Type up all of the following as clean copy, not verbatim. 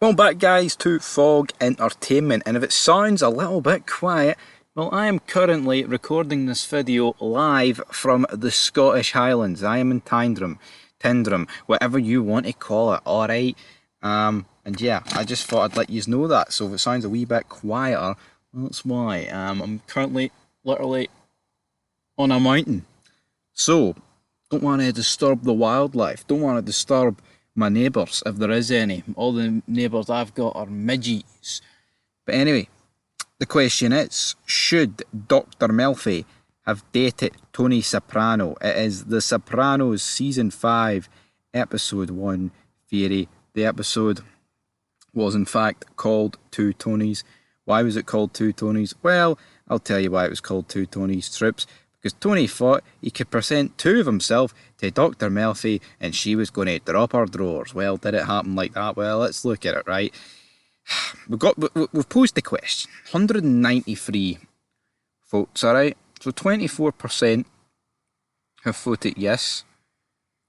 Welcome back, guys, to Fog Entertainment, and if it sounds a little bit quiet, well, I am currently recording this video live from the Scottish Highlands. I am in Tyndrum, whatever you want to call it, alright? And yeah, I just thought I'd let you know that, so if it sounds a wee bit quieter, that's why. I'm currently literally on a mountain, so don't want to disturb the wildlife, don't want to disturb my neighbours, if there is any. All the neighbours I've got are midges. But anyway, the question is, should Dr. Melfi have dated Tony Soprano? It is The Sopranos Season 5, Episode 1 Theory. The episode was in fact called Two Tonys. Why was it called Two Tonys? Well, I'll tell you why it was called Two Tonys, troops. Because Tony thought he could present two of himself to Dr. Melfi and she was going to drop her drawers. Well, did it happen like that? Well, let's look at it, right? We've posed the question. 193 votes, alright? So 24% have voted yes,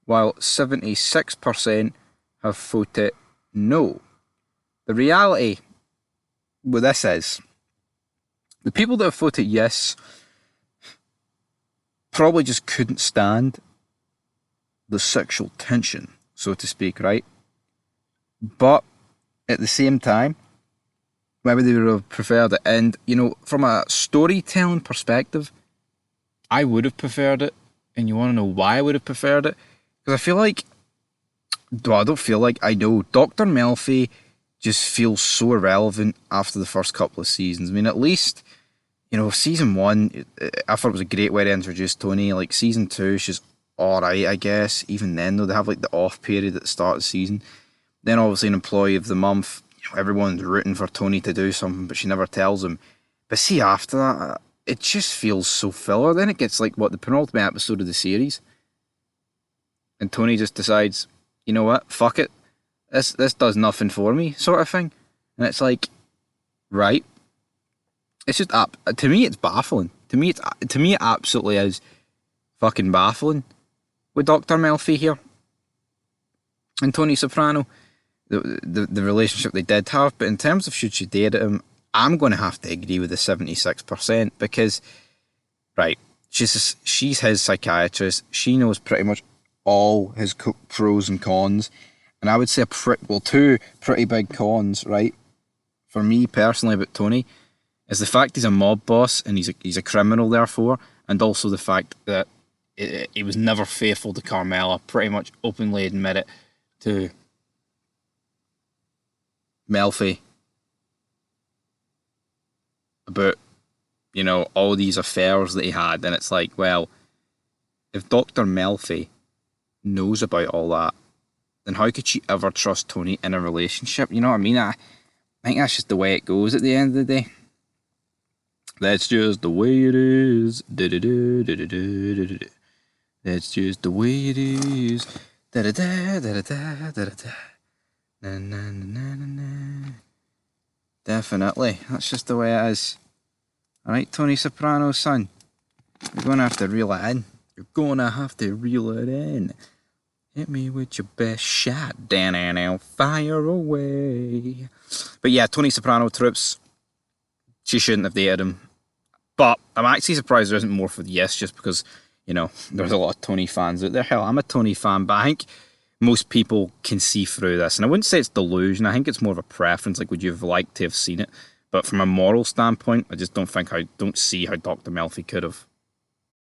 while 76% have voted no. The reality with this is, the people that have voted yes probably just couldn't stand the sexual tension, so to speak, right? But at the same time, maybe they would have preferred it. And, you know, from a storytelling perspective, I would have preferred it. And you want to know why I would have preferred it? Because I feel like, well, I don't feel like, I know Dr. Melfi just feels so irrelevant after the first couple of seasons. I mean, at least, you know, season 1, I thought it was a great way to introduce Tony. Like, season 2, she's alright, I guess. Even then, though, they have, like, the off period at the start of the season. Then, obviously, an employee of the month. You know, everyone's rooting for Tony to do something, but she never tells him. But see, after that, it just feels so filler. Then it gets, like, what, the penultimate episode of the series? And Tony just decides, you know what, fuck it. This does nothing for me, sort of thing. And it's like, right. It's just to me it's baffling. To me it absolutely is fucking baffling with Dr. Melfi here and Tony Soprano, the relationship they did have. But in terms of should she date him, I'm going to have to agree with the 76% because, right, she's his psychiatrist. She knows pretty much all his pros and cons, and I would say two pretty big cons, right, for me personally about Tony, is the fact he's a mob boss and he's a criminal, therefore, and also the fact that he was never faithful to Carmela. Pretty much openly admit it to Melfi about, you know, all these affairs that he had, and it's like, well, if Dr. Melfi knows about all that, then how could she ever trust Tony in a relationship? You know what I mean? I think that's just the way it goes at the end of the day. That's just the way it is. That's just the way it is. Definitely. That's just the way it is. Alright, Tony Soprano, son. You're gonna have to reel it in. You're gonna have to reel it in. Hit me with your best shot. Down, fire away. But yeah, Tony Soprano, troops. She shouldn't have dated him. But I'm actually surprised there isn't more for the yes, just because, you know, there's a lot of Tony fans out there. Hell, I'm a Tony fan, but I think most people can see through this. And I wouldn't say it's delusion. I think it's more of a preference. Like, would you have liked to have seen it? But from a moral standpoint, I just don't see how Dr. Melfi could have.